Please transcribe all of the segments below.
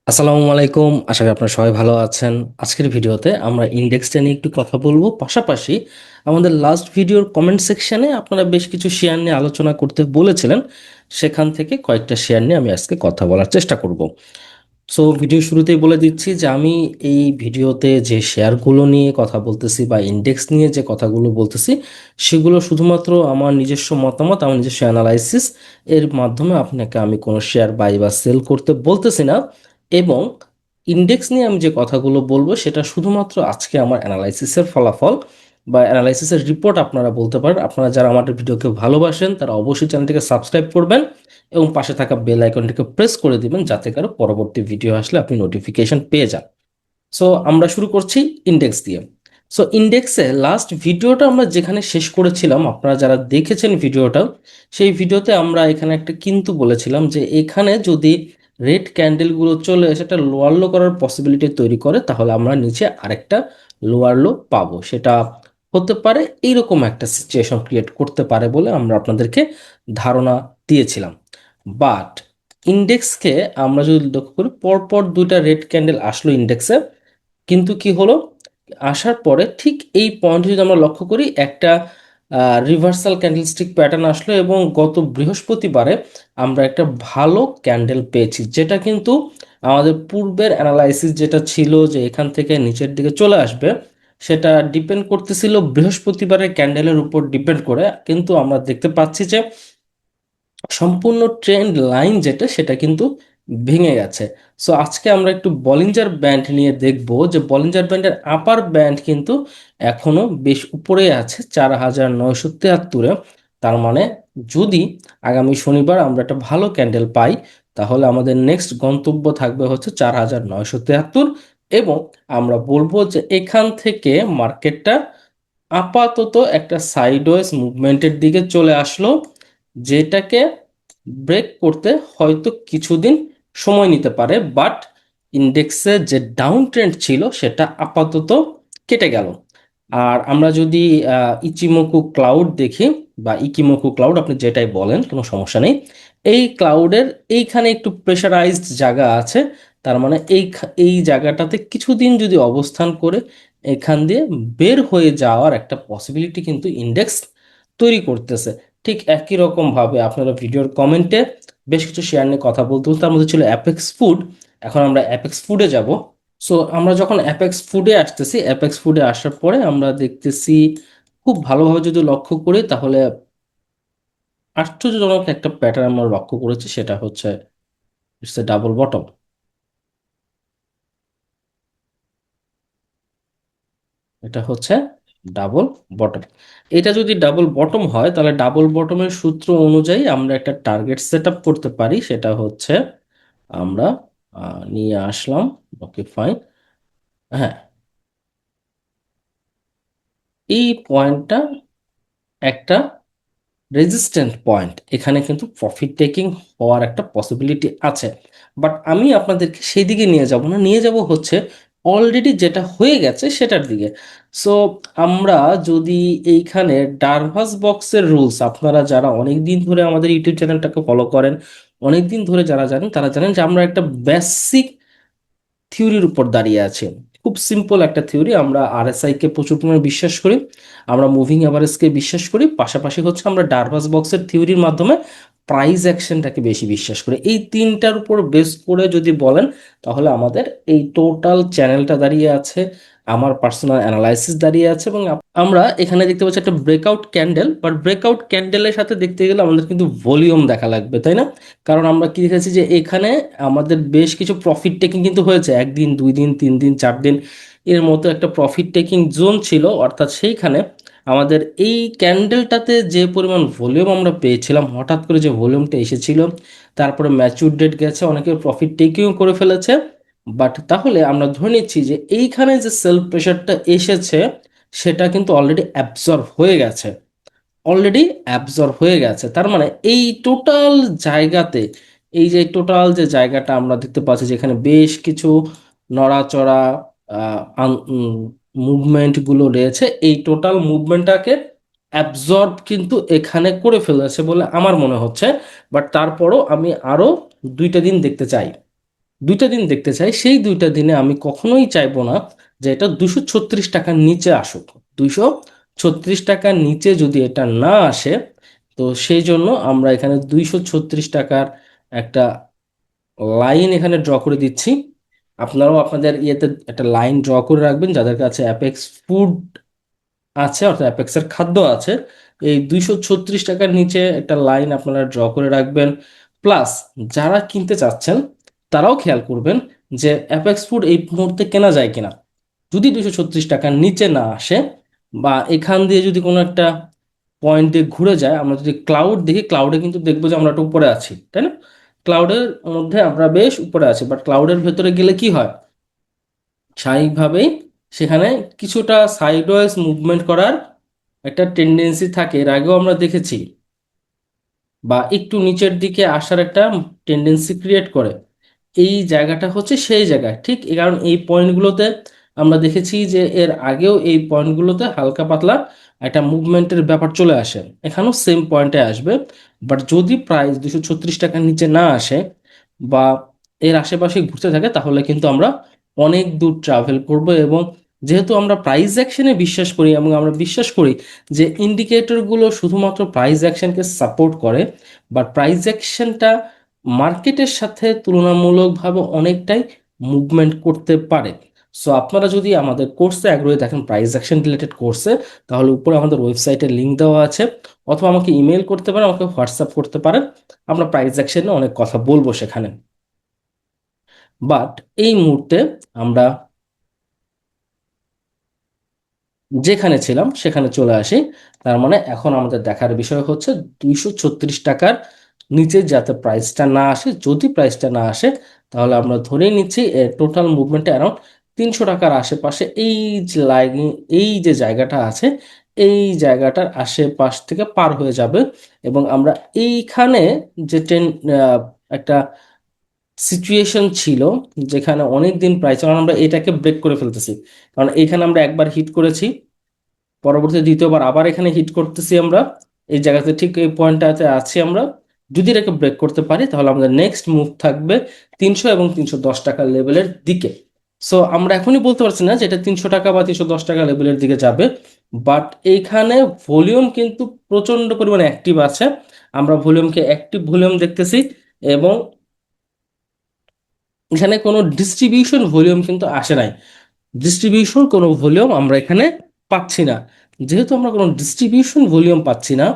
আসসালামু আলাইকুম, আশা করি আপনারা সবাই ভালো আছেন। আজকের ভিডিওতে আমরা ইন্ডেক্সটা নিয়ে একটু কথা বলবো, পাশাপাশি আমাদের লাস্ট ভিডিওর কমেন্ট সেকশনে আপনারা বেশ কিছু শেয়ার নিয়ে আলোচনা করতে বলেছিলেন, সেখান থেকে কয়েকটা শেয়ার নিয়ে আমি আজকে কথা বলার চেষ্টা করব। সো ভিডিও শুরুতেই বলে দিচ্ছি যে আমি এই ভিডিওতে যে শেয়ারগুলো নিয়ে কথা বলতেছি বা ইন্ডেক্স নিয়ে যে কথাগুলো বলতেছি, সেগুলো শুধুমাত্র আমার নিজস্ব মতামত, আমার নিজস্ব অ্যানালাইসিস এর মাধ্যমে আপনাকে আমি কোনো শেয়ার বাই বা সেল করতে বলতেছি না। এবং ইন্ডেক্স নিয়ে আমি যে কথাগুলো বলবো সেটা শুধুমাত্র আজকে আমার অ্যানালাইসিসের ফলাফল বা অ্যানালাইসিসের রিপোর্ট আপনারা বলতে পারেন। আপনারা যারা আমাদের ভিডিওকে ভালোবাসেন তারা অবশ্যই চ্যানেলটিকে সাবস্ক্রাইব করবেন এবং পাশে থাকা বেল আইকনটিকে প্রেস করে দিবেন, যাতে করে পরবর্তী ভিডিও আসলে আপনি নোটিফিকেশন পেয়ে যান। সো আমরা শুরু করছি ইন্ডেক্স দিয়ে। সো ইন্ডেক্সে লাস্ট ভিডিওটা আমরা যেখানে শেষ করেছিলাম, আপনারা যারা দেখেছেন ভিডিওটা, সেই ভিডিওতে আমরা এখানে একটা কিন্তু বলেছিলাম যে এখানে যদি রেড ক্যান্ডেলগুলো চলে এসে একটা লোয়ার লো করার পসিবিলিটি তৈরি করে, তাহলে আমরা নিচে আরেকটা লোয়ার লো পাবো। সেটা হতে পারে এইরকম একটা সিচুয়েশন ক্রিয়েট করতে পারে বলে আমরা আপনাদেরকে ধারণা দিয়েছিলাম। বাট ইন্ডেক্সকে আমরা যদি লক্ষ্য করি, পরপর দুইটা রেড ক্যান্ডেল আসলো ইন্ডেক্সে, কিন্তু কি হলো, আসার পরে ঠিক এই পয়েন্টে যদি আমরা লক্ষ্য করি, একটা রিভার্সাল ক্যান্ডেলস্টিক প্যাটার্ন আসলো এবং গত বৃহস্পতিবারে আমরা একটা ভালো ক্যান্ডেল পেয়েছি, যেটা কিন্তু আমাদের পূর্বের অ্যানালাইসিস যেটা ছিল যে এখান থেকে নিচের দিকে চলে আসবে, সেটা ডিপেন্ড করতেছিল বৃহস্পতিবারের ক্যান্ডেলের উপর ডিপেন্ড করে। কিন্তু আমরা দেখতে পাচ্ছি যে সম্পূর্ণ ট্রেন্ড লাইন যেটা, সেটা কিন্তু ভেঙে গেছে। সো আজকে আমরা একটু বলিঞ্জার ব্যান্ড নিয়ে দেখব যে বলিঞ্জার ব্যান্ডের আপার ব্যান্ড কিন্তু এখনো বেশ উপরে আছে 4973-এ। তার মানে যদি আগামী শনিবার আমরা একটা ভালো ক্যান্ডেল পাই, তাহলে আমাদের নেক্সট গন্তব্য থাকবে হচ্ছে 4973। এবং আমরা বলবো যে এখান থেকে মার্কেটটা আপাতত একটা সাইডওয়েজ মুভমেন্টের দিকে চলে আসলো, যেটাকে ব্রেক করতে হয়তো কিছুদিন সময় নিতে পারে। বাট ইন্ডেক্সে যে ডাউন ট্রেন্ড ছিল সেটা আপাতত কেটে গেল। আর আমরা যদি ইচিমোকু ক্লাউড দেখি বা ইকিমোকু ক্লাউড, আপনি যেটাই বলেন কোনো সমস্যা নেই, এই ক্লাউডের এইখানে একটু প্রেশারাইজড জায়গা আছে। তার মানে এই জায়গাটাতে কিছুদিন যদি অবস্থান করে এখান দিয়ে বের হয়ে যাওয়ার একটা পসিবিলিটি কিন্তু ইন্ডেক্স তৈরি করতেছে। ঠিক একই রকম ভাবে আপনারা ভিডিওর কমেন্টে বেশ কিছু শেয়ার নিয়ে কথা বলতে বলতে, তার মধ্যে ছিল অ্যাপেক্স ফুড। এখন আমরা অ্যাপেক্স ফুডে যাব। সো আমরা যখন অ্যাপেক্স ফুডে আসতেছি, অ্যাপেক্স ফুডে আসার পরে আমরা দেখতেছি খুব ভালোভাবে যদি লক্ষ্য করি, তাহলে আশ্চর্যজনক একটা প্যাটার্ন আমরা লক্ষ্য করেছি, সেটা হচ্ছে ইটস এ ডাবল বটম। এটা হচ্ছে ডাবল বটম। এটা যদি ডাবল বটম হয়, তাহলে ডাবল বটমের সূত্র অনুযায়ী আমরা একটা টার্গেট সেট আপ করতে পারি, সেটা হচ্ছে আমরা নিয়ে আসলাম। ওকে, ফাইন। হ্যাঁ, এই পয়েন্টটা একটা রেজিস্ট্যান্ট পয়েন্ট, এখানে কিন্তু প্রফিট টেকিং হওয়ার একটা পসিবিলিটি আছে। বাট আমি আপনাদেরকে সেই দিকে নিয়ে যাব না, নিয়ে যাব হচ্ছে অলরেডি যেটা হয়ে গেছে সেটার দিকে। সো আমরা যদি এইখানে ডারভাস বক্সের রুলস, আপনারা যারা অনেক দিন ধরে আমাদের ইউটিউব চ্যানেলটাকে ফলো করেন, অনেক দিন ধরে যারা জানেন, তারা জানেন যে আমরা একটা বেসিক থিওরির উপর দাঁড়িয়ে আছে। খুব সিম্পল একটা থিওরি, আমরা আরএসআই কে প্রচুর পরিমাণে বিশ্বাস করি, আমরা মুভিং অ্যাভারেজকে বিশ্বাস করি, পাশাপাশি হচ্ছে আমরা ডারভাস বক্সের থিওরির মাধ্যমে প্রাইস অ্যাকশনটাকে বেশি বিশ্বাস করি। এই তিনটার উপর বেস করে যদি বলেন, তাহলে আমাদের এই টোটাল চ্যানেলটা দাঁড়িয়ে আছে, আমার পার্সোনাল অ্যানালাইসিস দাঁড়িয়ে আছে। এবং আমরা এখানে দেখতে পাচ্ছি একটা ব্রেকআউট ক্যান্ডেল, বাট ব্রেকআউট ক্যান্ডেলের সাথে দেখতে গেলে আমাদের কিন্তু ভলিউম দেখা লাগবে, তাই না? কারণ আমরা কি দেখেছি যে এখানে আমাদের বেশ কিছু প্রফিট টেকিং কিন্তু হয়েছে, একদিন, 2 দিন, 3 দিন, 4 দিন এর মতো একটা প্রফিট টেকিং জোন ছিল। অর্থাৎ সেইখানে আমাদের এই ক্যান্ডেলটাতে যে পরিমাণ ভলিউম আমরা পেয়েছিলাম, হঠাৎ করে যে ভলিউমটা এসেছিল, তারপরে ম্যাচিউর ডেট গেছে, অনেকে প্রফিট টেকিংও করে ফেলেছে। বাট তাহলে আমরা ধরে নিচ্ছি যে এইখানে যে সেল প্রেশারটা এসেছে, সেটা কিন্তু অলরেডি অ্যাবজর্ব হয়ে গেছে, অলরেডি অ্যাবজর্ব হয়ে গেছে। তার মানে এই টোটাল জায়গাতে, এই যে টোটাল যে জায়গাটা আমরা দেখতে পাচ্ছি, যেখানে বেশ কিছু নড়াচড়া মুভমেন্ট গুলো রয়েছে, এই টোটাল মুভমেন্টটাকে অ্যাবজর্ব কিন্তু এখানে করে ফেলেছে বলে আমার মনে হচ্ছে। বাট তারপরও আমি আরো 2টা দিন দেখতে চাই। দুইটা দিন দেখতে চাই, সেই দুইটা দিনে আমি কখনোই চাইবো না যে এটা 236 টাকার নিচে আসুক। 236 টাকার নিচে যদি এটা না আসে, তো সেই জন্য আমরা এখানে 236 টাকার একটা লাইন এখানে ড্র করে দিচ্ছি। আপনারাও আপনাদের ইয়েতে একটা লাইন ড্র করে রাখবেন, যাদের কাছে অ্যাপেক্স ফুড আছে অর্থাৎ অ্যাপেক্সের খাদ্য আছে, এই 236 টাকার নিচে একটা লাইন আপনারা ড্র করে রাখবেন। প্লাস যারা কিনতে চাচ্ছেন তারাও খেয়াল করবেন যে অ্যাপেক্স ফুড এই মুহূর্তে কেনা যায় কিনা। যদি 236 টাকার নিচে না আসে বা এখান দিয়ে যদি কোনো একটা পয়েন্ট দিয়ে ঘুরে যায়, আমরা যদি ক্লাউড দেখি, ক্লাউডে কিন্তু দেখবো যে আমরা একটু উপরে আছি, তাই না? ক্লাউডের মধ্যে আমরা বেশ উপরে আছি, বাট ক্লাউডের ভেতরে গেলে কি হয়, স্বাভাবিকভাবেই সেখানে কিছুটা সাইডওয়াইজ মুভমেন্ট করার একটা টেন্ডেন্সি থাকে, এর আগেও আমরা দেখেছি, বা একটু নিচের দিকে আসার একটা টেন্ডেন্সি ক্রিয়েট করে। এই জায়গাটা হচ্ছে সেই জায়গা, ঠিক এই কারণ এই পয়েন্টগুলোতে আমরা দেখেছি যে এর আগেও এই পয়েন্টগুলোতে হালকা পাতলা একটা মুভমেন্টের ব্যাপার চলে আসে, এখানেও সেম পয়েন্টে আসবে। বাট যদি প্রাইস 236 টাকার নিচে না আসে বা এর আশেপাশে ঘুরতে থাকে, তাহলে কিন্তু আমরা অনেক দূর ট্রাভেল করব। এবং যেহেতু আমরা প্রাইস অ্যাকশনে বিশ্বাস করি এবং আমরা বিশ্বাস করি যে ইন্ডিকেটরগুলো শুধুমাত্র প্রাইস অ্যাকশনকে সাপোর্ট করে, বাট প্রাইস অ্যাকশনটা মার্কেটের সাথে তুলনামূলকভাবে অনেকটাই মুভমেন্ট করতে পারে। সো আপনারা যদি আমাদের কোর্সে আগ্রহী থাকেন, প্রাইস অ্যাকশন রিলেটেড কোর্সে, তাহলে উপরে আমাদের ওয়েবসাইটের লিঙ্ক দেওয়া আছে, অথবা আমাকে ইমেল করতে পারেন, আমাকে হোয়াটসঅ্যাপ করতে পারেন। আমরা প্রাইস অ্যাকশনে অনেক কথা বলবো সেখানে। বাট এই মুহূর্তে আমরা যেখানে ছিলাম সেখানে চলে আসি। তার মানে এখন আমাদের দেখার বিষয় হচ্ছে 236 টাকার নিচে যাতে প্রাইসটা না আসে। যদি প্রাইসটা না আসে, তাহলে আমরা ধরেই নিচ্ছি এর টোটাল মুভমেন্টে অ্যারাউন্ড 300 টাকার আশেপাশে এই যে লাইন, এই যে জায়গাটা আছে, এই জায়গাটার আশেপাশ থেকে পার হয়ে যাবে। এবং আমরা এইখানে যে একটা সিচুয়েশন ছিল যেখানে অনেক দিন প্রাইস, কারণ আমরা এটাকে ব্রেক করে ফেলতেছি, কারণ এইখানে আমরা একবার হিট করেছি, পরবর্তী দ্বিতীয়বার আবার এখানে হিট করতেছি আমরা, এই জায়গাতে ঠিক এই পয়েন্টটাতে আছি আমরা। যদি এটাকে ব্রেক করতে পারি, তাহলে আমাদের নেক্সট মুভ থাকবে 300 এবং 310 টাকার লেভেলের দিকে। সো আমরা এখনই বলতে পারছি না যে এটা 300 টাকা বা 310 টাকা লেভেলের দিকে যাবে, বাট এইখানে ভলিউম কিন্তু প্রচন্ড পরিমাণে অ্যাক্টিভ আছে। আমরা ভলিউমকে অ্যাক্টিভ ভলিউম দেখতেছি, এবং এখানে কোনো ডিস্ট্রিবিউশন ভলিউম কিন্তু আসে নাই। ডিস্ট্রিবিউশন কোনো ভলিউম আমরা এখানে পাচ্ছি না। যেহেতু আমরা কোনো ডিস্ট্রিবিউশন ভলিউম পাচ্ছি না,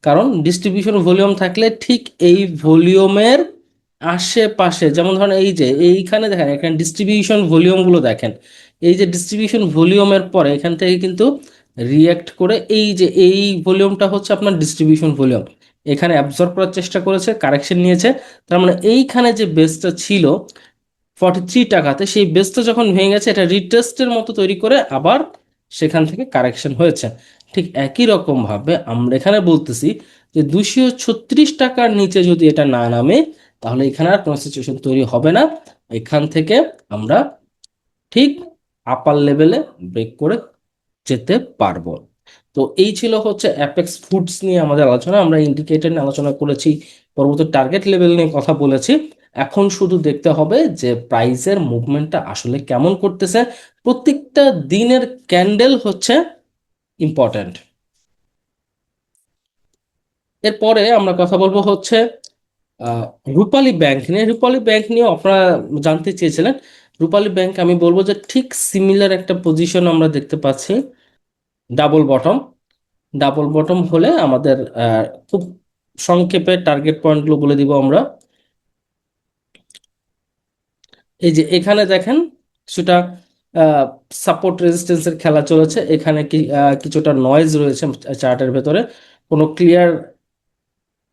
কারণ ডিস্ট্রিবিউশন ভলিউম থাকলে ঠিক এই ভলিউমের আশেপাশে, যেমন ধরেন এই যে এইখানে দেখেন, এখানে ডিস্ট্রিবিউশন ভলিউমগুলো দেখেন, এই যে ডিস্ট্রিবিউশন ভলিউমের পরে এখান থেকে কিন্তু রিয়্যাক্ট করে এই যে এই ভলিউমটা হচ্ছে আপনার ডিস্ট্রিবিউশন ভলিউম, এখানে অ্যাবজর্ব করার চেষ্টা করেছে, কারেকশন নিয়েছে। তার মানে এইখানে যে বেসটা ছিল 43 টাকাতে, সেই বেসটা যখন ভেঙে গেছে, এটা রিটেস্টের মতো তৈরি করে আবার সেখান থেকে কারেকশন হয়েছে। ঠিক একই রকম ভাবে আমরা এখানে বলতেছি যে 236 টাকার নিচে যদি এটা না নামে, তাহলে এখানে আর কোনো সিচুয়েশন তৈরি হবে না। এখান থেকে আমরা ঠিক আপার লেভেলে ব্রেক করে যেতে পারবো। তো এই ছিল হচ্ছে অ্যাপেক্স ফুডস নিয়ে আমাদের আলোচনা। আমরা ইন্ডিকেটর নিয়ে আলোচনা করেছি, পরবর্তী টার্গেট লেভেল নিয়ে কথা বলেছি। এখন শুধু দেখতে হবে যে প্রাইসের মুভমেন্টটা আসলে কেমন করতেছে। প্রত্যেকটা দিনের ক্যান্ডেল হচ্ছে ইম্পর্ট্যান্ট। এরপরে আমরা কথা বলবো হচ্ছে আহ, রূপালী ব্যাংক নিয়ে। রূপালী ব্যাংক নিয়ে আপনারা জানতে চেয়েছিলেন। রূপালী ব্যাংক আমি বলবো যে ঠিক সিমিলার একটা পজিশন আমরা দেখতে পাচ্ছি, ডাবল বটম। ডাবল বটম হলে আমাদের খুব সংক্ষেপে টার্গেট পয়েন্টগুলো বলে দিব আমরা। এই যে এখানে দেখেন কিছুটা সাপোর্ট রেজিস্ট্যান্সের খেলা চলেছে, এখানে কি কিছুটা নয়েজ রয়েছে চার্টের ভেতরে, কোনো ক্লিয়ার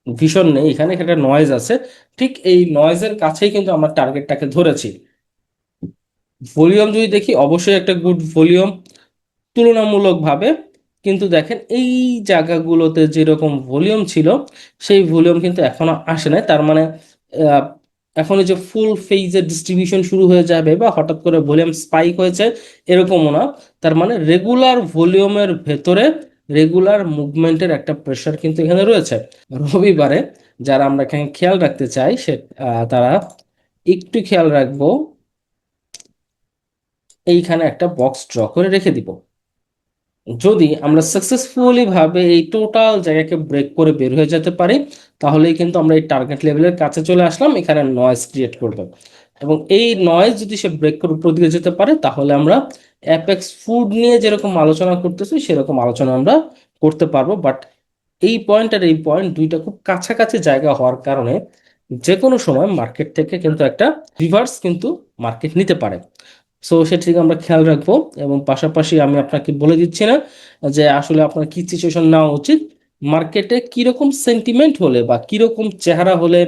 ভিশন নেই, এখানে একটা নয়েজ আছে। ঠিক এই নয়েজের কাছেই কিন্তু আমরা টার্গেটটাকে ধরেছি। ভলিউম যদি দেখি, অবশ্যই একটা গুড ভলিউম তুলনামূলকভাবে, কিন্তু দেখেন এই জায়গাগুলোতে যেরকম ভলিউম ছিল, সেই ভলিউম কিন্তু এখনো আসে নাই। তার মানে আহ, এখন এই যে ফুল ফেজের ডিস্ট্রিবিউশন শুরু হয়ে যাবে বা হঠাৎ করে ভলিউম স্পাইক হয়েছে, এরকমও না। তার মানে রেগুলার ভলিউমের ভেতরে রেগুলার মুভমেন্টের একটা প্রেশার কিন্তু এখানে রয়েছে। রবিবারে যারা আমরা এখানে খেয়াল রাখতে চাই, সে তারা একটু খেয়াল রাখবো, এইখানে একটা বক্স ড্র করে রেখে দিব। যদি আমরা সাকসেসফুলি ভাবে এই টোটাল জায়গাকে ব্রেক করে বের হয়ে যেতে পারি, তাহলেই কিন্তু আমরা এই টার্গেট লেভেলের কাছে চলে আসলাম, এখানে নয়েজ ক্রিয়েট করবে। এবং এই নয়েজ যদি সে ব্রেক করে উপর দিকে যেতে পারে, তাহলে আমরা অ্যাপেক্স ফুড নিয়ে যেরকম আলোচনা করতেছি সেরকম আলোচনা আমরা করতে পারবো। বাট এই পয়েন্ট আর এই পয়েন্ট দুইটা খুব কাছাকাছি জায়গা হওয়ার কারণে যে কোনো সময় মার্কেট থেকে কিন্তু একটা রিভার্স কিন্তু মার্কেট নিতে পারে। সো সেটিকে আমরা খেয়াল রাখবো। এবং পাশাপাশি আমি আপনাকে বলে দিচ্ছি না যে আসলে আপনার কি সিচুয়েশন নেওয়া উচিত, মার্কেটে কিরকম সেন্টিমেন্ট হলে বা কিরকম চেহারা হলে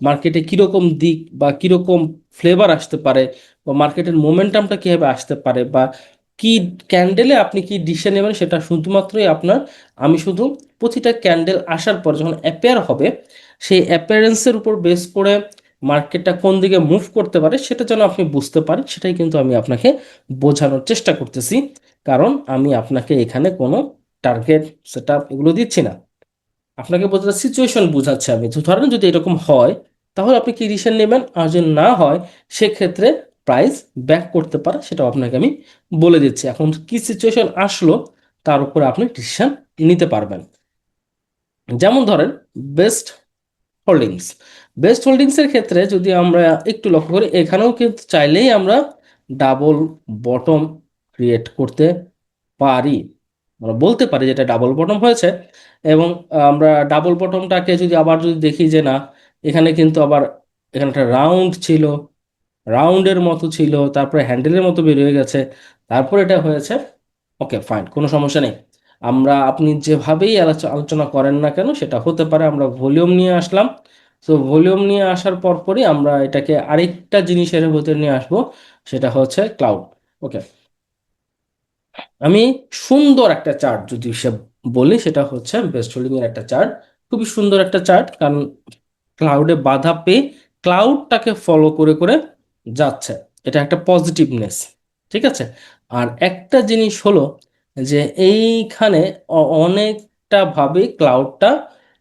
মার্কেটে কিরকম দিক বা কিরকম ফ্লেভার আসতে পারে, বা মার্কেটের মোমেন্টামটা কিভাবে আসতে পারে, বা কি ক্যান্ডেলে আপনি কি ডিসিশন নেবেন, সেটা শুধুমাত্রই আপনার। আমি শুধু প্রতিটা ক্যান্ডেল আসার পর যখন অ্যাপেয়ার হবে, সেই অ্যাপিয়ারেন্সের উপর বেস করে মার্কেটটা কোন দিকে মুভ করতে পারে সেটা যেন আপনি বুঝতে পারেন, সেটাই কিন্তু আমি আপনাকে বোঝানোর চেষ্টা করতেছি। কারণ আমি আপনাকে এখানে কোনো টার্গেট সেট আপ এগুলো দিচ্ছি না, আপনাকে বোঝাতে সিচুয়েশন বোঝাচ্ছি আমি। তো ধরেন যদি এরকম হয়, তাহলে আপনি কি ডিসিশন নেবেন, আর যদি না হয় সেক্ষেত্রে প্রাইস ব্যাক করতে পারে, সেটাও আপনাকে আমি বলে দিচ্ছি। এখন কি সিচুয়েশন আসলো তার উপরে আপনি ডিসিশন নিতে পারবেন। যেমন ধরেন বেস্ট হোল্ডিংস, বেস্ট হোল্ডিংসের ক্ষেত্রে যদি আমরা একটু লক্ষ্য করি, এখানেও কিন্তু চাইলেই আমরা ডাবল বটম ক্রিয়েট করতে পারি। আমরা বলতে পারি যেটা ডাবল বটম হয়েছে। এবং আমরা ডাবল বটমটাকে যদি আবার যদি দেখি যে না, এখানে কিন্তু আবার এখানে একটা রাউন্ড ছিল, রাউন্ডের মতো ছিল, তারপরে হ্যান্ডেলের মতো বের হয়ে গেছে, তারপর এটা হয়েছে। ওকে ফাইন, কোনো সমস্যা নেই। আমরা আপনি যেভাবেই আলোচনা করেন না কেন সেটা হতে পারে। আমরা ভলিউম নিয়ে আসলাম। তো ভলিউম নিয়ে আসার পরপরই আমরা এটাকে আরেকটা জিনিসের ভিতরে নিয়ে আসবো, সেটা হচ্ছে ক্লাউড। ওকে, আমি সুন্দর একটা চার্ট যদি সে বলি, সেটা হচ্ছে বেস্ট হোল্ডিং এর একটা চার্ট। খুবই সুন্দর একটা চার্ট, কারণ ক্লাউডে বাধা পেয়ে ক্লাউডটাকে ফলো করে করে যাচ্ছে, এটা একটা পজিটিভনেস। ঠিক আছে। আর একটা জিনিস হলো যে এইখানে অনেকটা ভাবে ক্লাউডটা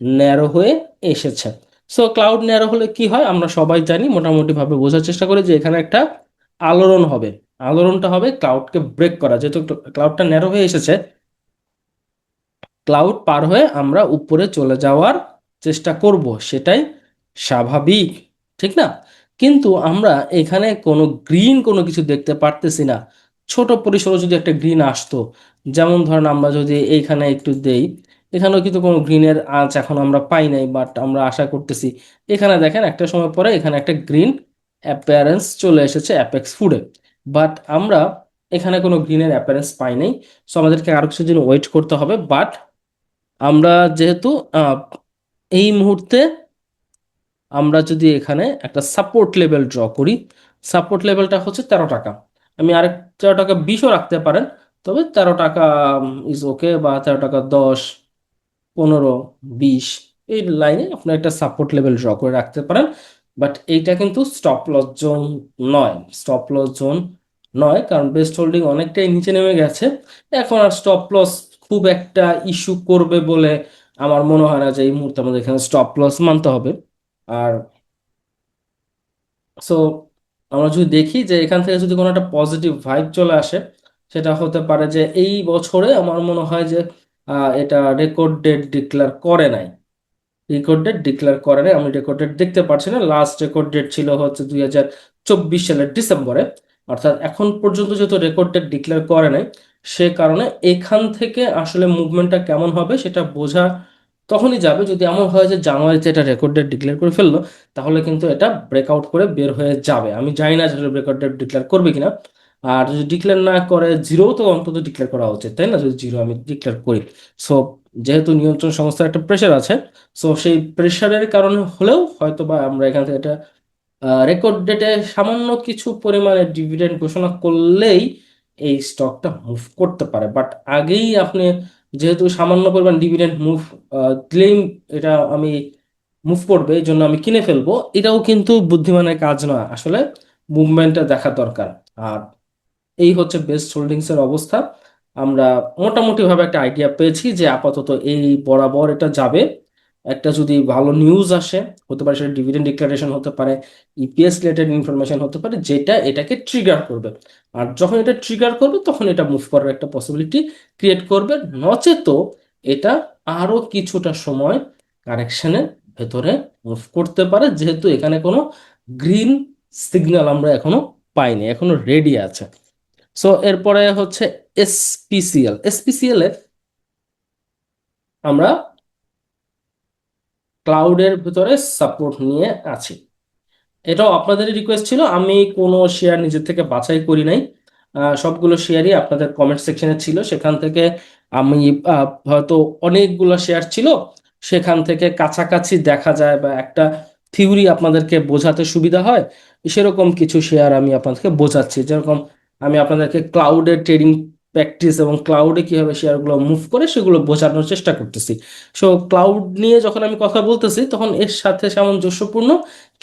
ন্যারো হয়ে এসেছে। সো ক্লাউড ন্যারো হলে কি হয় আমরা সবাই জানি, মোটামুটি ভাবে বোঝার চেষ্টা করি যে এখানে একটা আলোড়ন হবে। আলোড়নটা হবে ক্লাউডকে ব্রেক করা, যেহেতু ক্লাউডটা ন্যারো হয়ে এসেছে, ক্লাউড পার হয়ে আমরা উপরে চলে যাওয়ার চেষ্টা করব, সেটাই স্বাভাবিক, ঠিক না? কিন্তু আমরা এখানে কোনো গ্রিন কোনো কিছু দেখতে পারতেছি না। ছোট পরিসরে যদি একটা গ্রিন আসতো, যেমন ধরেন আমরা যদি এইখানে একটু দেই, এখানেও কিন্তু কোনো গ্রিনের আঁচ এখন আমরা পাই নাই, বাট আমরা আশা করতেছি। এখানে দেখেন একটা সময় পরে এখানে একটা গ্রিন অ্যাপিয়ারেন্স চলে এসেছে অ্যাপেক্স ফুডে, বাট আমরা এখানে কোনো গ্রিনের অ্যাপিয়ারেন্স পাই নাই। সো আমাদেরকে আরো কিছুদিন ওয়েট করতে হবে। বাট আমরা যেহেতু আহ, এই মুহূর্তে আমরা যদি এখানে একটা সাপোর্ট লেভেল ড্র করি, সাপোর্ট লেভেলটা হচ্ছে 13 টাকা। আমি আরেক 13 টাকা 20ও রাখতে পারেন, তবে 13 টাকা ইজ ওকে, বা 13 টাকা 10, 15, 20 এই লাইনে আপনি একটা সাপোর্ট লেভেল ড্র করে রাখতে পারেন। বাট এইটা কিন্তু স্টপ লস জোন নয়, স্টপ লস জোন নয়, কারণ বেস্ট হোল্ডিং অনেকটাই নিচে নেমে গেছে। এখন আর স্টপ লস খুব একটা ইস্যু করবে বলে আমার মনে হয় না যে এই মুহূর্তে আমাদের এখানে স্টপ লস মানতে হবে। আর সো আমরা যদি দেখি যে এখান থেকে যদি কোনো একটা পজিটিভ ভাইব চলে আসে, সেটা হতে পারে যে এই বছরে আমার মনে হয় যে এটা রেকর্ড ডেট ডিক্লেয়ার করে নাই। রেকর্ড ডেট ডিক্লেয়ার করে নাই, আমি রেকর্ড ডেট দেখতে পাচ্ছি না। লাস্ট রেকর্ড ডেট ছিল হচ্ছে 2024 সালের ডিসেম্বরে। অর্থাৎ এখন পর্যন্ত যেহেতু রেকর্ড ডেট ডিক্লেয়ার করে নাই, সে কারণে এখান থেকে আসলে মুভমেন্টটা কেমন হবে সেটা বোঝা তখনই যাবে যদি এমন হয় যে জানুয়ারিতে এটা রেকর্ড ডেট ডিক্লেয়ার করে ফেললো, তাহলে কিন্তু এটা ব্রেকআউট করে বের হয়ে যাবে। আমি জানি না যে রেকর্ড ডেট ডিক্লেয়ার করবে কিনা। আর যদি ডিক্লেয়ার না করে, জিরো তো অন্তত ডিক্লেয়ার করা উচিত, তাই না? যদি জিরো আমি ডিক্লেয়ার করি, সো যেহেতু নিয়ন্ত্রণ সংস্থার একটা প্রেশার আছে, সো সেই প্রেশারের কারণে হলেও হয়তো বা আমরা এখান থেকে এটা রেকর্ড ডেটে সামান্য কিছু পরিমাণে ডিভিডেন্ড ঘোষণা করলেই এই স্টকটা মুভ করতে পারে। বাট আগেই আপনি যেহেতু সামান্য পরিমাণ ডিভিডেন্ড মুভ দিলেই এটা আমি মুভ করবে এই জন্য আমি কিনে ফেলবো, এটাও কিন্তু বুদ্ধিমানের কাজ নয়। আসলে মুভমেন্টটা দেখা দরকার। আর এই হচ্ছে বেস্ট হোল্ডিংস এর অবস্থা। আমরা মোটামুটি ভাবে একটা আইডিয়া পেয়েছি যে আপাতত এই বরাবর এটা যাবে। একটা যদি ভালো নিউজ আসে, হতে পারে সেটা ডিভিডেন্ড ডিক্লারেশন হতে পারে, ইপিএস রিলেটেড ইনফরমেশন হতে পারে, যেটা এটাকে ট্রিগার করবে। আর যখন এটা ট্রিগার করবে তখন এটা মুভ করার একটা পসিবিলিটি ক্রিয়েট করবে, নচেত এটা আরো কিছুটা সময় কারেকশনের ভেতরে মুভ করতে পারে, যেহেতু এখানে কোনো গ্রিন সিগন্যাল আমরা এখনো পাইনি, এখনো রেডি আছে। সো এরপরে হচ্ছে এসপিসিএল। এসপিসিএল এ আমরা ক্লাউডের ভিতরে সাপোর্ট নিয়ে আছি। এটাও আপনাদের রিকোয়েস্ট ছিল, আমি কোনো শেয়ার নিজের থেকে বাছাই করি নাই। সবগুলো শেয়ারই আপনাদের কমেন্ট সেকশনে ছিল, সেখান থেকে আমি হয়তো অনেকগুলো শেয়ার ছিল, সেখান থেকে কাছাকাছি দেখা যায় বা একটা থিওরি আপনাদেরকে বোঝাতে সুবিধা হয়, সেরকম কিছু শেয়ার আমি আপনাদেরকে বোঝাচ্ছি। যেরকম আমি আপনাদেরকে ক্লাউডের ট্রেডিং প্র্যাকটিস এবং ক্লাউডে কিভাবে শেয়ারগুলো মুভ করে সেগুলো বোঝানোর চেষ্টা করতেছি। সো ক্লাউড নিয়ে যখন আমি কথা বলতেছি তখন এর সাথে সামঞ্জস্যপূর্ণ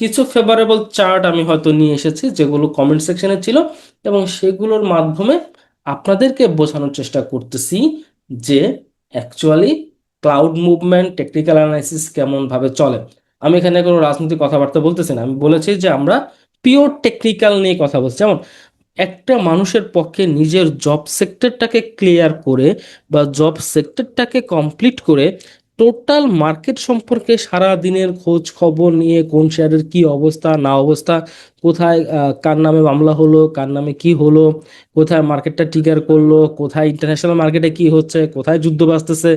কিছু ফেভারেবল চার্ট আমি হয়তো নিয়ে এসেছি, যেগুলো কমেন্ট সেকশনে ছিল, এবং সেগুলোর মাধ্যমে আপনাদেরকে বোঝানোর চেষ্টা করতেছি যে actually cloud movement technical analysis কেমন ভাবে চলে। আমি এখানে কোনো রাজনৈতিক কথাবার্তা বলতেছি না, আমি বলেছি যে আমরা পিওর টেকনিক্যাল নিয়ে কথা বলছি। যেমন একটা মানুষের পক্ষে নিজের জব সেক্টরটাকে ক্লিয়ার করে বা জব সেক্টরটাকে কমপ্লিট করে টোটাল মার্কেট সম্পর্কে সারা দিনের খোঁজ খবর নিয়ে কোন শেয়ারের কি অবস্থা না অবস্থা, কোথায় কার নামে মামলা হলো, কার নামে কি হলো, কোথায় মার্কেটটা ট্রিগার করলো, কোথায় ইন্টারন্যাশনাল মার্কেটে কি হচ্ছে, কোথায় যুদ্ধ বাজতেছে,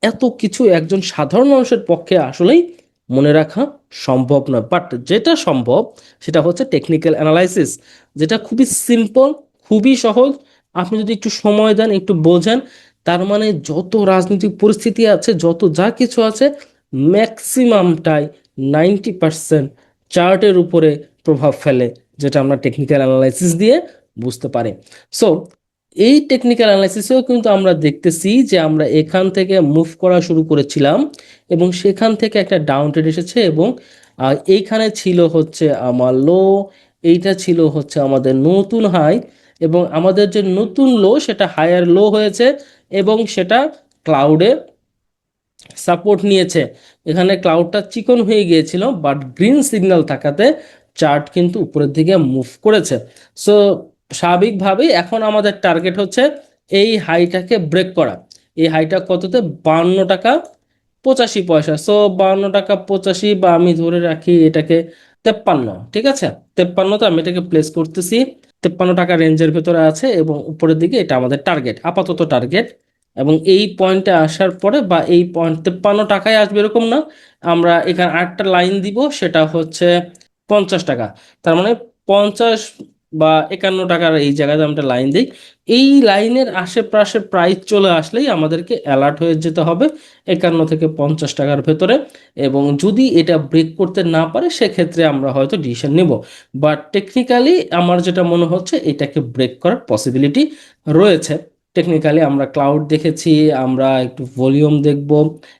এত কিছু একজন সাধারণ মানুষের পক্ষে আসলেই মনে রাখা সম্ভব নয়। বাট যেটা সম্ভব সেটা হচ্ছে টেকনিক্যাল অ্যানালাইসিস, যেটা খুবই সিম্পল, খুবই সহজ। আপনি যদি একটু সময় দেন, একটু বোঝেন, তার মানে যত রাজনৈতিক পরিস্থিতি আছে, যত যা কিছু আছে, ম্যাক্সিমামটাই 90% চার্টের উপরে প্রভাব ফেলে, যেটা আমরা টেকনিক্যাল অ্যানালাইসিস দিয়ে বুঝতে পারি। সো এই টেকনিক্যাল অ্যানালাইসিসেও কিন্তু আমরা দেখতেছি যে আমরা এখান থেকে মুভ করা শুরু করেছিলাম এবং সেখান থেকে একটা ডাউন ট্রেড এসেছে, এবং এইখানে ছিল হচ্ছে আমার লো, এইটা ছিল হচ্ছে আমাদের নতুন হাই, এবং আমাদের যে নতুন লো সেটা হায়ার লো হয়েছে, এবং সেটা ক্লাউডে সাপোর্ট নিয়েছে। এখানে ক্লাউডটা চিকন হয়ে গিয়েছিল, বাট গ্রিন সিগন্যাল থাকাতে চার্ট কিন্তু উপরের দিকে মুভ করেছে। সো স্বাভাবিকভাবেই এখন আমাদের টার্গেট হচ্ছে এই হাইটাকে ব্রেক করা। এই হাইটা কততে? 52 টাকা 85 পয়সা। সো 52 টাকা 85, বা আমি ধরে রাখি এটাকে 53, ঠিক আছে? 53তে আমি এটাকে প্লেস করতেছি, 53 টাকা রেঞ্জের ভেতরে আছে, এবং উপরের দিকে এটা আমাদের টার্গেট, আপাতত টার্গেট। এবং এই পয়েন্টে আসার পরে বা এই পয়েন্ট 53 টাকায় আসবে এরকম না, আমরা এখানে আরেকটা লাইন দিব, সেটা হচ্ছে 50 টাকা। তার মানে 50 বা 51 টাকার এই জায়গায় আমরা একটা লাইন দিই। এই লাইনের আশেপাশে প্রাইস চলে আসলেই আমাদেরকে অ্যালার্ট হয়ে যেতে হবে 51 থেকে 50 টাকার ভেতরে, এবং যদি এটা ব্রেক করতে না পারে সেক্ষেত্রে আমরা হয়তো ডিসিশন নেব। বাট টেকনিক্যালি আমার যেটা মনে হচ্ছে এটাকে ব্রেক করার পসিবিলিটি রয়েছে। টেকনিক্যালি আমরা ক্লাউড দেখেছি, আমরা একটু ভলিউম দেখব।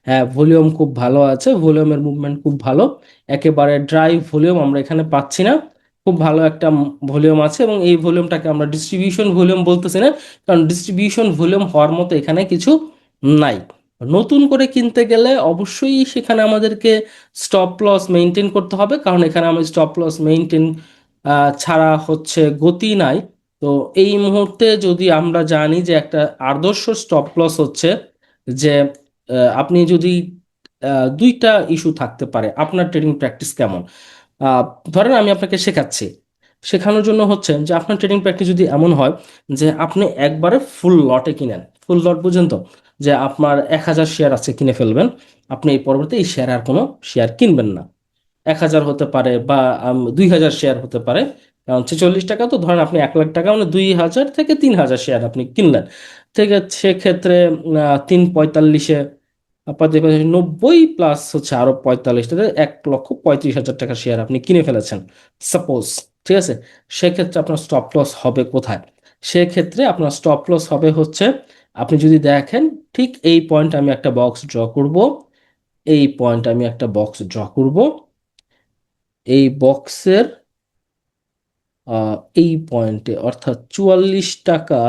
হ্যাঁ, ভলিউম খুব ভালো আছে, ভলিউমের মুভমেন্ট খুব ভালো, একেবারে ড্রাই ভলিউম আমরা এখানে পাচ্ছি না, খুব ভালো একটা ভলিউম আছে, এবং এই ভলিউমটাকে আমরা ডিস্ট্রিবিউশন ভলিউম বলতেছি না, কারণ ডিস্ট্রিবিউশন ভলিউম হওয়ার মতো এখানে কিছু নাই। নতুন করে কিনতে গেলে অবশ্যই সেখানে আমাদেরকে স্টপ লস মেনটেন করতে হবে, কারণ এখানে আমি স্টপ লস মেনটেন ছাড়া হচ্ছে গতি নাই। তো এই মুহূর্তে যদি আমরা জানি যে একটা আদর্শ স্টপ লস হচ্ছে যে আপনি যদি দুইটা ইস্যু থাকতে পারে, আপনার ট্রেডিং প্র্যাকটিস কেমন, আহ, ধরেন আমি আপনাকে শেখাচ্ছি, শেখানোর জন্য হচ্ছে যে আপনার ট্রেডিং প্র্যাকটিস যদি এমন হয় যে আপনি একবারে ফুল লটে কিনেন, ফুল লট বুঝেন তো, যে আপনার 1000 শেয়ার আছে কিনে ফেলবেন, আপনি এই পরবর্তী এই শেয়ার আর কোনো শেয়ার কিনবেন না। 1000 হতে পারে বা 2000 শেয়ার হতে পারে, কারণ 46 টাকা, তো ধরেন আপনি 1 লাখ টাকা মানে 2000 থেকে 3000 শেয়ার আপনি কিনলেন। ঠিক আছে, সেক্ষেত্রে 3 45-এ 90 প্লাস হচ্ছে আরো 45, তাহলে 1,35,000 টাকা শেয়ার আপনি কিনে ফেলেছেন সাপোজ। ঠিক আছে, সেক্ষেত্রে আপনার স্টপ লস হবে কোথায়? সেক্ষেত্রে আপনার স্টপ লস হবে হচ্ছে, আপনি যদি দেখেন ঠিক এই পয়েন্ট আমি একটা বক্স ড্র করব, এই পয়েন্ট আমি একটা বক্স ড্র করব, এই বক্সের এই পয়েন্টে অর্থাৎ 44 টাকা,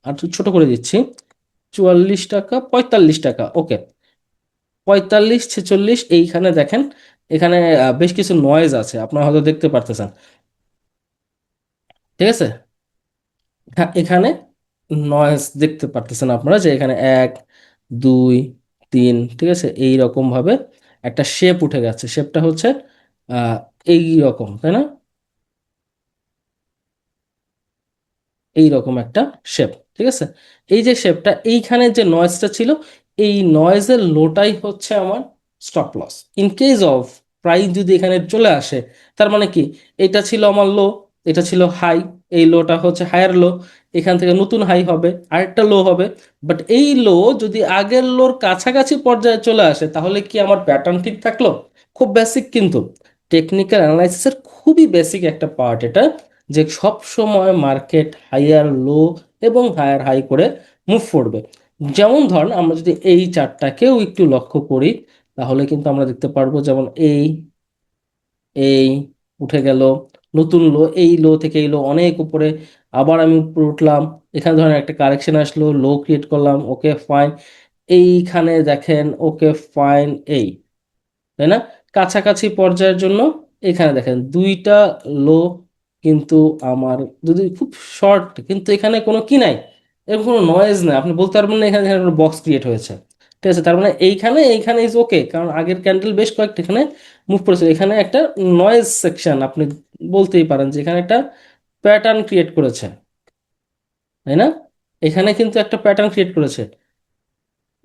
আর একটু ছোট করে দিচ্ছি, 44 টাকা 45 টাকা, ওকে, 45 46 এইখানে দেখেন, এখানে বেশ কিছু নয়েজ আছে, আপনারা হয়তো দেখতে পারতেছেন। ঠিক আছে, হ্যাঁ এখানে নয়েজ দেখতে পারতেছেন আপনারা, যে এখানে 1 2 3, ঠিক আছে, এই রকম ভাবে একটা শেপ উঠে গেছে, শেপটা হচ্ছে আহ এই রকম, তাই না? এই রকম একটা শেপ, ঠিক আছে। এই যে শেপটা, এইখানে যে নয়েজটা ছিল, এই নয়েজের লোটাই হচ্ছে আমার stop loss. In case of price যদি এখানে চলে আসে, তার মানে কি, এটা ছিল আমার লো, এটা ছিল হাই, এই লোটা হচ্ছে হায়ার লো, এখান থেকে নতুন হাই হবে, আরেকটা লো হবে। বাট এই লো যদি আগের লোর কাছাকাছি পর্যায়ে চলে আসে, তাহলে কি আমার প্যাটার্ন ঠিক থাকলো? খুব বেসিক, কিন্তু টেকনিক্যাল অ্যানালাইসিসের খুবই বেসিক একটা পার্ট এটা, যে সব সময় মার্কেট হায়ার লো এবং হায়ার হাই করে মুভ করবে। যেমন ধরেন আমরা যদি এই চার্টটাকেও একটু লক্ষ্য করি, তাহলে কিন্তু আমরা দেখতে পারবো, যেমন এই এই উঠে গেল, নতুন লো, এই লো থেকে এই লো অনেক উপরে, আবার আমি উপরে উঠলাম, এখানে ধরেন একটা কারেকশন আসলো, লো ক্রিয়েট করলাম, ওকে ফাইন, এইখানে দেখেন ওকে ফাইন, এই, তাই না? কাছাকাছি পর্যায়ের জন্য এখানে দেখেন দুইটা লো, কিন্তু আমার যদি খুব শর্ট, কিন্তু এখানে কোনো কি নাই, এরকম কোনো নয়েজ নাই, আপনি বলতে পারবেন না এখানে এখানে কোনো বক্স ক্রিয়েট হয়েছে। ঠিক আছে, তার মানে এইখানে এইখানে ইজ ওকে, কারণ আগের ক্যান্ডেল বেশ কয়েকটা এখানে মুভ করেছে, এখানে একটা নয়েজ সেকশন আপনি বলতেই পারেন, যে এখানে একটা প্যাটার্ন ক্রিয়েট করেছে, তাই না? এখানে কিন্তু একটা প্যাটার্ন ক্রিয়েট করেছে।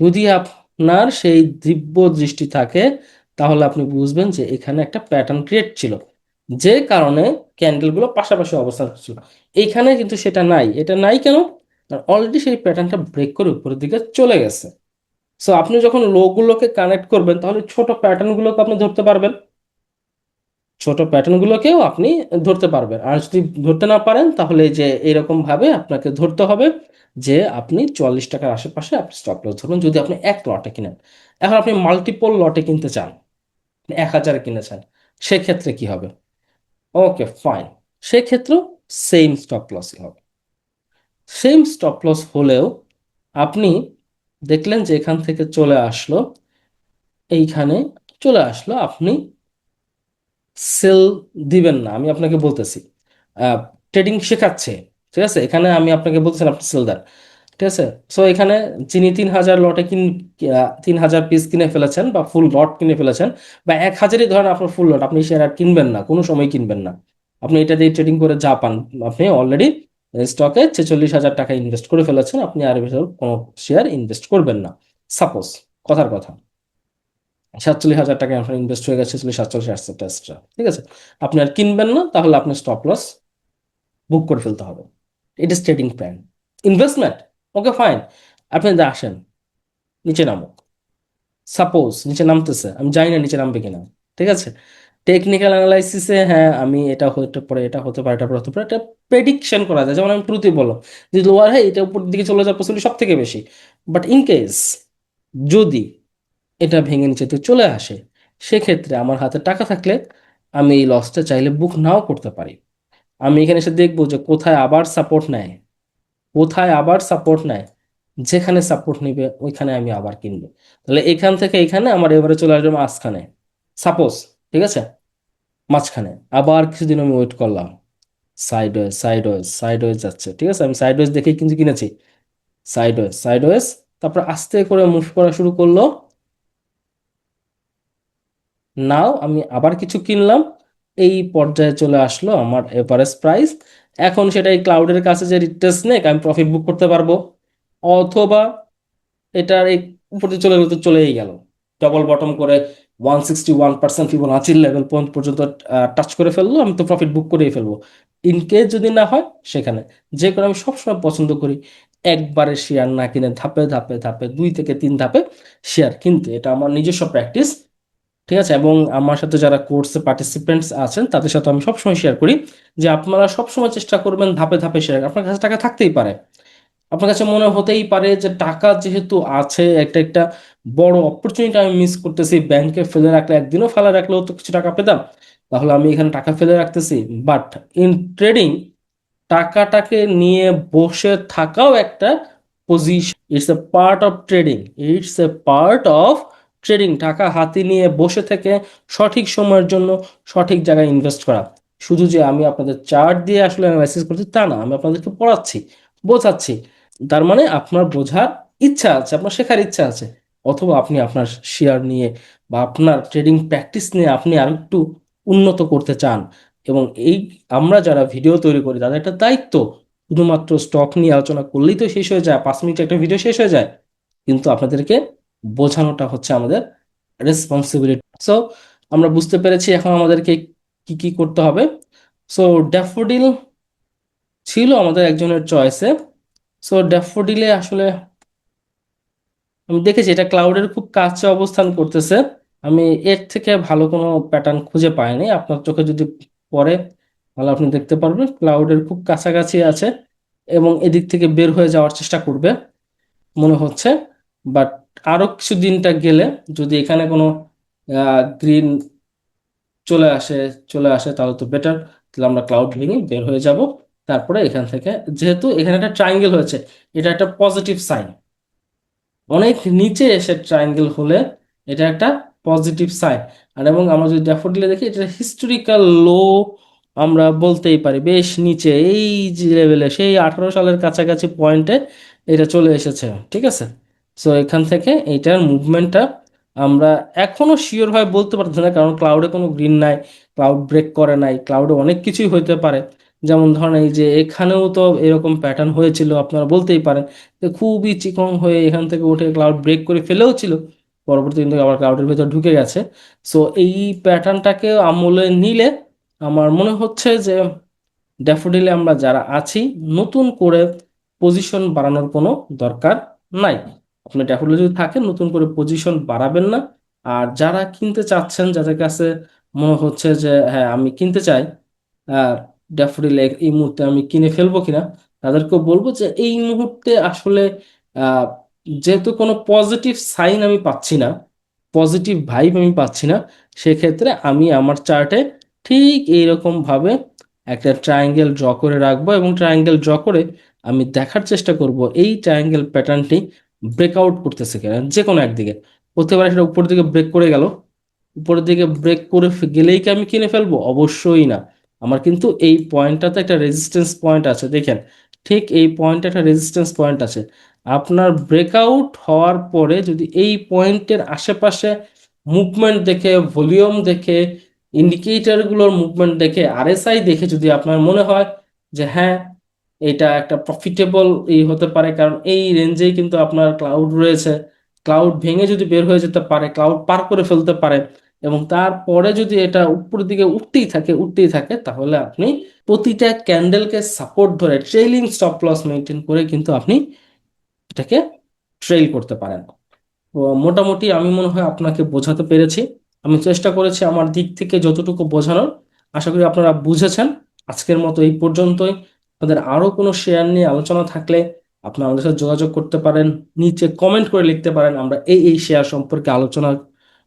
যদি আপনার সেই দিব্য দৃষ্টি থাকে, তাহলে আপনি বুঝবেন যে এখানে একটা প্যাটার্ন ক্রিয়েট ছিল, যে কারণে ক্যান্ডেলগুলো পাশাপাশি অবস্থান ছিল। এইখানে কিন্তু সেটা নাই, এটা নাই কেন? অলরেডি সেই প্যাটার্নটা ব্রেক করে উপরের দিকে চলে গেছে। সো আপনি যখন লো গুলোকে কানেক্ট করবেন, তাহলে ছোট প্যাটার্নগুলোকে আপনি ধরতে পারবেন, ছোট প্যাটার্নগুলোকেও আপনি ধরতে পারবেন। আর যদি ধরতে না পারেন, তাহলে এই যে এরকম ভাবে আপনাকে ধরতে হবে, যে আপনি 44 টাকার আশেপাশে আপনি স্টপ লস ধরুন, যদি আপনি এক লটে কিনেন। এখন আপনি মাল্টিপল লটে কিনতে চান, 1000 কিনেছেন, সেক্ষেত্রে কি হবে? ওকে ফাইন, সেক্ষেত্রেও সেম স্টপ লসই হবে। সেম স্টপ লস হলেও আপনি দেখলেন যে এখান থেকে চলে আসলো, এইখানে চলে আসলো, আপনি সেল দিবেন না, আমি আপনাকে বলতেছি, ট্রেডিং শেখাচ্ছে, ঠিক আছে, এখানে আমি আপনাকে বলতেছেন আপনি সেল দেন। ঠিক আছে, সো এখানে যিনি 3000 লটে 3000 পিস কিনে ফেলেছেন, বা ফুল লট কিনে ফেলেছেন, বা 1000ই ধরেন আপনার ফুল লট, আপনি শেয়ার আর কিনবেন না, কোনো সময় কিনবেন না, আপনি এটা দিয়ে ট্রেডিং করে যা পান, আপনি অলরেডি স্টকে 46,000 টাকা ইনভেস্ট করে ফেলেছেন, আপনি আর ভেতর কোনো শেয়ার ইনভেস্ট করবেন না। সাপোজ, কথার কথা, 47,000 টাকা আপনার ইনভেস্ট হয়ে গেছে, 47, 48 এক্সট্রা, ঠিক আছে, আপনি আর কিনবেন না, তাহলে আপনার স্টপ লস বুক করে ফেলতে হবে। It is trading plan. Investment, okay fine, আপনি আসেন, নিচে নামো, সাপোজ নিচে নামতেছে, আমি জানি না নিচে নামবে কিনা, ঠিক আছে, টেকনিক্যাল অ্যানালাইসিসে হ্যাঁ আমি এটা হতে পারে, এটা হতে পারে, এটা হতে পারে, এটা প্রেডিকশন করা যায়, যেমন আমি ট্রুথই বলো, যে লোয়ার হ্যাঁ এটা উপর দিকে চলে যাওয়ার পসিবিলিটি সব থেকে বেশি। বাট ইন কেস যদি এটা ভেঙে নিচেতে চলে আসে, সেক্ষেত্রে আমার হাতে টাকা থাকলে আমি এই লসটা চাইলে বুক নাও করতে পারি। আমি এখানে এসে দেখবো যে কোথায় আবার সাপোর্ট নেয়, কোথায় আবার সাপোর্ট নেয়, যেখানে সাপোর্ট নিবে ওইখানে আমি আবার কিনবো। তাহলে এখান থেকে এখানে আমার এবারে চলে আসবে মাঝখানে, সাপোজ, ঠিক আছে, মাঝখানে আবার কিছুদিন আমি ওয়েট করলাম, সাইডওয়েজ সাইডওয়েজ সাইডওয়েজ যাচ্ছে, ঠিক আছে, আমি সাইডওয়েজ দেখেই কিন্তু কিনেছি, সাইডওয়েজ সাইডওয়েজ, তারপর আস্তে করে মুভ করা শুরু করলো, নাও আমি আবার কিছু কিনলাম, এই পর্যায়ে চলে আসলো আমার এভারেজ প্রাইস। এখন সেটা এই ক্লাউডের কাছে যে রিট্রেস নেক, আমি প্রফিট বুক করতে পারবো, অথবা এটার এই উপরে চলে গেলে তো চলেই গেল, ডবল বটম করে 161% ফিবোনাচির লেভেল পর্যন্ত টাচ করে ফেললো, আমি তো প্রফিট বুক করেই ফেলবো। ইন কেস যদি না হয়, সেখানে যে করে আমি সবসময় পছন্দ করি একবারে শেয়ার না কিনে ধাপে ধাপে ধাপে 2 থেকে 3 ধাপে শেয়ার কিনতে, এটা আমার নিজস্ব প্র্যাকটিস। ঠিক আছে, এবং আমার সাথে যারা কোর্সে পার্টিসিপেন্টস আছেন, তাদের সাথে আমি সবসময় শেয়ার করি, যে আপনারা সবসময় চেষ্টা করবেন ধাপে ধাপে শেয়ার, আপনার কাছে টাকা থাকতেই পারে, আপনার কাছে মনে হতেই পারে যে টাকা যেহেতু আছে, একটা একটা বড় অপরচুনিটি আমি মিস করতেছি, ব্যাংকে ফেলে রাখলে, একদিনও ফেলে রাখলেও তো কিছু টাকা পেতাম, তাহলে আমি এখানে টাকা ফেলে রাখতেছি। বাট ইন ট্রেডিং, টাকাটাকে নিয়ে বসে থাকাও একটা position, it's a part of trading, it's a part of trading, টাকা হাতে নিয়ে বসে থেকে সঠিক সময়ের জন্য সঠিক জায়গায় ইনভেস্ট করা। শুধু যে আমি আপনাদের চার্ট দিয়ে আসলে অ্যানালাইসিস করছি তা না, আমি আপনাদেরকে পড়াচ্ছি, বোঝাচ্ছি। তার মানে আপনার বোঝার ইচ্ছা আছে, আপনার শেখার ইচ্ছা আছে, অথবা আপনি আপনার শেয়ার নিয়ে বা আপনার ট্রেডিং প্র্যাকটিস নিয়ে আপনি আর একটু উন্নত করতে চান। এবং এই আমরা যারা ভিডিও তৈরি করি তাদের একটা দায়িত্ব, শুধুমাত্র স্টক নিয়ে আলোচনা করলেই তো শেষ হয়ে যায়, 5 মিনিটে একটা ভিডিও শেষ হয়ে যায়, কিন্তু আপনাদেরকে বোঝানোটা হচ্ছে আমাদের রেসপন্সিবিলিটি। সো আমরা বুঝতে পেরেছি এখন আমাদেরকে কি কি করতে হবে। সো ড্যাফোডিল ছিল আমাদের একজনের চয়েসে। সো ড্যাফোডিলে আসলে আমি দেখেছি এটা ক্লাউডের খুব কাছে অবস্থান করতেছে। আমি এর থেকে ভালো কোনো প্যাটার্ন খুঁজে পাইনি, আপনার চোখে যদি পড়ে তাহলে আপনি দেখতে পারবেন ক্লাউডের খুব কাছাকাছি আছে এবং এদিক থেকে বের হয়ে যাওয়ার চেষ্টা করবে মনে হচ্ছে। বাট আরো কিছু দিনটা গেলে যদি এখানে কোনো গ্রিন চলে আসে চলে আসে তাহলে তো বেটার, তাহলে আমরা ক্লাউড ভেঙে বের হয়ে যাব। তারপরে এখান থেকে, যেহেতু এখানে একটা ট্রায়াঙ্গেল হয়েছে, এটা একটা পজিটিভ সাইন। অনেক নিচে এসে ট্রায়াঙ্গেল হলে এটা একটা পজিটিভ সাইন। আর এবং আমরা যদি ড্যাফোডিলে দেখি, এটা হিস্টোরিক্যাল লো আমরা বলতেই পারি, বেশ নিচে এই যে লেভেলে সেই 18 সালের কাছাকাছি পয়েন্টে এটা চলে এসেছে, ঠিক আছে। সো এখান থেকে এইটার মুভমেন্টটা আমরা এখনো শিওর ভাবে বলতে পারছি না, কারণ ক্লাউডে কোনো গ্রিন নাই, ক্লাউড ব্রেক করে নাই, ক্লাউডে অনেক কিছুই হইতে পারে। যেমন ধরেন এই যে এখানেও তো এরকম প্যাটার্ন হয়েছিল, আপনারা বলতেই পারেন যে খুবই চিকন হয়ে এখান থেকে উঠে ক্লাউড ব্রেক করে ফেলেও ছিল, পরবর্তী কিন্তু আবার ক্লাউডের ভেতর ঢুকে গেছে। সো এই প্যাটার্নটাকে আমলে নিলে আমার মনে হচ্ছে যে ড্যাফোডিলে আমরা যারা আছি নতুন করে পজিশন বাড়ানোর কোনো দরকার নাই। আপনি ড্যাফোডিলে যদি থাকেন নতুন করে পজিশন বাড়াবেন না। আর যারা কিনতে চাচ্ছেন, যাদের কাছে মনে হচ্ছে যে হ্যাঁ আমি কিনতে চাই ড্যাফোডিলে এই মুহূর্তে আমি কিনে ফেলবো কিনা, তাদেরকেও বলবো যে এই মুহূর্তে আসলে আহ, যেহেতু কোনো পজিটিভ সাইন আমি পাচ্ছি না, পজিটিভ ভাইব আমি পাচ্ছি না, সেক্ষেত্রে আমি আমার চার্টে ঠিক এইরকম ভাবে একটা ট্রায়াঙ্গেল ড্র করে রাখবো এবং ট্রায়াঙ্গেল ড্র করে আমি দেখার চেষ্টা করব এই ট্রায়াঙ্গেল প্যাটার্নটি ব্রেকআউট করতেছে কিনা। যে কোনো একদিকে হতে পারে, সেটা উপরের দিকে ব্রেক করে গেল, উপরের দিকে ব্রেক করে গেলেই কি আমি কিনে ফেলবো? অবশ্যই না। আমার কিন্তু এই পয়েন্টটাতে একটা রেজিস্ট্যান্স পয়েন্ট আছে, দেখেন ঠিক এই পয়েন্টে একটা রেজিস্ট্যান্স পয়েন্ট আছে। আপনার ব্রেকআউট হওয়ার পরে যদি এই পয়েন্টের আশেপাশে মুভমেন্ট দেখে, ভলিউম দেখে, ইন্ডিকেটরগুলোর মুভমেন্ট দেখে, আরএসআই দেখে যদি আপনার মনে হয় যে হ্যাঁ এটা একটা প্রফিটেবল হতে পারে, কারণ এই রেঞ্জেই কিন্তু আপনার ক্লাউড রয়েছে, ক্লাউড ভেঙে যদি বের হয়ে যেতে পারে, ক্লাউড পার করে ফেলতে পারে, এবং তারপরে যদি এটা উপরের দিকে উঠতেই থাকে, তাহলে আপনি প্রতিটা ক্যান্ডেলকে সাপোর্ট ধরে ট্রেইলিং স্টপ লস মেনটেন করে কিন্তু আপনি এটাকে ট্রেল করতে পারেন। তো মোটামুটি আমি মনে হয় আপনাকে বোঝাতে পেরেছি, আমি চেষ্টা করেছি আমার দিক থেকে যতটুকু বোঝানোর। আশা করি আপনারা বুঝেছেন। আজকের মতো এই পর্যন্তই। আপনাদের আরো কোনো শেয়ার নিয়ে আলোচনা থাকলে আপনারা আমাদের সাথে যোগাযোগ করতে পারেন, নিচে কমেন্ট করে লিখতে পারেন আমরা এই শেয়ার সম্পর্কে আলোচনা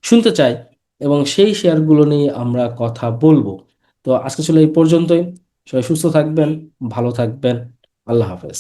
শুনতে চাই এবং সেই শেয়ারগুলো নিয়ে আমরা কথা বলবো। তো আজকে ছিল এই পর্যন্তই। সবাই সুস্থ থাকবেন, ভালো থাকবেন। আল্লাহ হাফেজ।